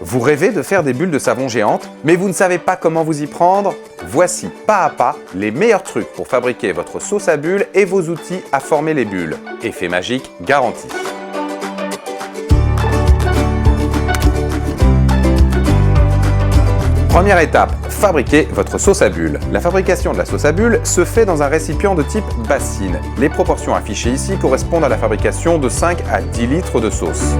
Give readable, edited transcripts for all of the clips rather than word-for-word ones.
Vous rêvez de faire des bulles de savon géantes, mais vous ne savez pas comment vous y prendre? Voici pas à pas les meilleurs trucs pour fabriquer votre sauce à bulles et vos outils à former les bulles. Effet magique garanti. Première étape, fabriquer votre sauce à bulles. La fabrication de la sauce à bulles se fait dans un récipient de type bassine. Les proportions affichées ici correspondent à la fabrication de 5 à 10 litres de sauce.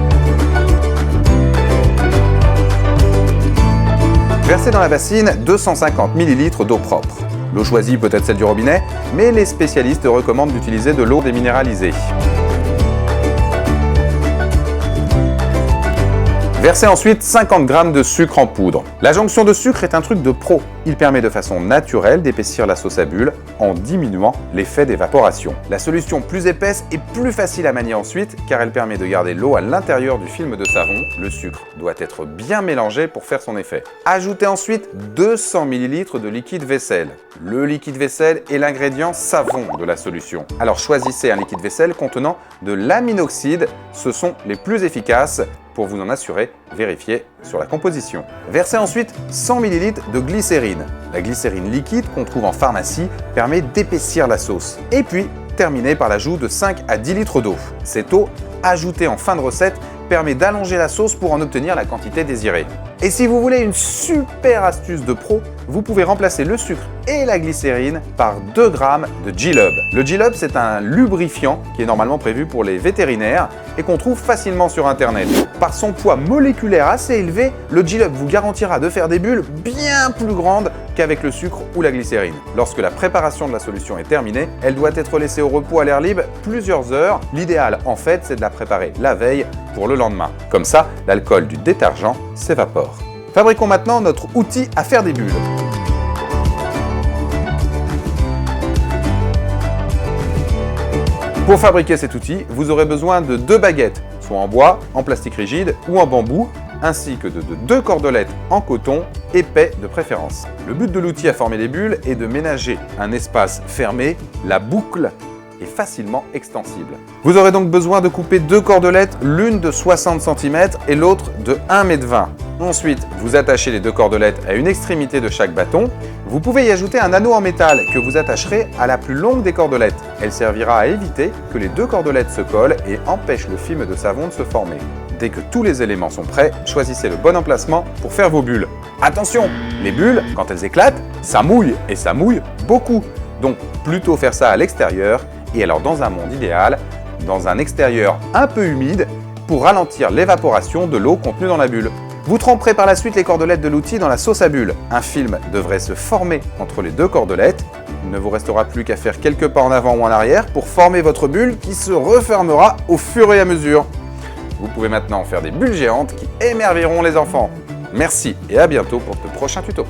Versez dans la bassine 250 ml d'eau propre. L'eau choisie peut être celle du robinet, mais les spécialistes recommandent d'utiliser de l'eau déminéralisée. Versez ensuite 50 g de sucre en poudre. La jonction de sucre est un truc de pro. Il permet de façon naturelle d'épaissir la sauce à bulles en diminuant l'effet d'évaporation. La solution plus épaisse est plus facile à manier ensuite car elle permet de garder l'eau à l'intérieur du film de savon. Le sucre doit être bien mélangé pour faire son effet. Ajoutez ensuite 200 ml de liquide vaisselle. Le liquide vaisselle est l'ingrédient savon de la solution. Alors choisissez un liquide vaisselle contenant de l'aminoxyde, ce sont les plus efficaces. Pour vous en assurer, vérifiez sur la composition. Versez ensuite 100 ml de glycérine. La glycérine liquide qu'on trouve en pharmacie permet d'épaissir la sauce. Et puis, terminez par l'ajout de 5 à 10 litres d'eau. Cette eau, ajoutée en fin de recette, permet d'allonger la sauce pour en obtenir la quantité désirée. Et si vous voulez une super astuce de pro, vous pouvez remplacer le sucre et la glycérine par 2 g de G-Lub. Le G-Lub, c'est un lubrifiant qui est normalement prévu pour les vétérinaires et qu'on trouve facilement sur internet. Par son poids moléculaire assez élevé, le G-Lub vous garantira de faire des bulles bien plus grandes qu'avec le sucre ou la glycérine. Lorsque la préparation de la solution est terminée, elle doit être laissée au repos à l'air libre plusieurs heures. L'idéal, en fait, c'est de la préparer la veille pour le lendemain. Comme ça, l'alcool du détergent s'évapore. Fabriquons maintenant notre outil à faire des bulles. Pour fabriquer cet outil, vous aurez besoin de 2 baguettes, soit en bois, en plastique rigide ou en bambou, ainsi que de 2 cordelettes en coton, épais de préférence. Le but de l'outil à former les bulles est de ménager un espace fermé, la boucle est facilement extensible. Vous aurez donc besoin de couper 2 cordelettes, l'une de 60 cm et l'autre de 1,20 m. Ensuite, vous attachez les 2 cordelettes à une extrémité de chaque bâton. Vous pouvez y ajouter un anneau en métal que vous attacherez à la plus longue des cordelettes. Elle servira à éviter que les 2 cordelettes se collent et empêchent le film de savon de se former. Dès que tous les éléments sont prêts, choisissez le bon emplacement pour faire vos bulles. Attention, les bulles, quand elles éclatent, ça mouille et ça mouille beaucoup. Donc plutôt faire ça à l'extérieur et alors dans un monde idéal, dans un extérieur un peu humide pour ralentir l'évaporation de l'eau contenue dans la bulle. Vous tremperez par la suite les cordelettes de l'outil dans la sauce à bulles. Un film devrait se former entre les 2 cordelettes. Il ne vous restera plus qu'à faire quelques pas en avant ou en arrière pour former votre bulle qui se refermera au fur et à mesure. Vous pouvez maintenant faire des bulles géantes qui émerveilleront les enfants. Merci et à bientôt pour de prochains tutos.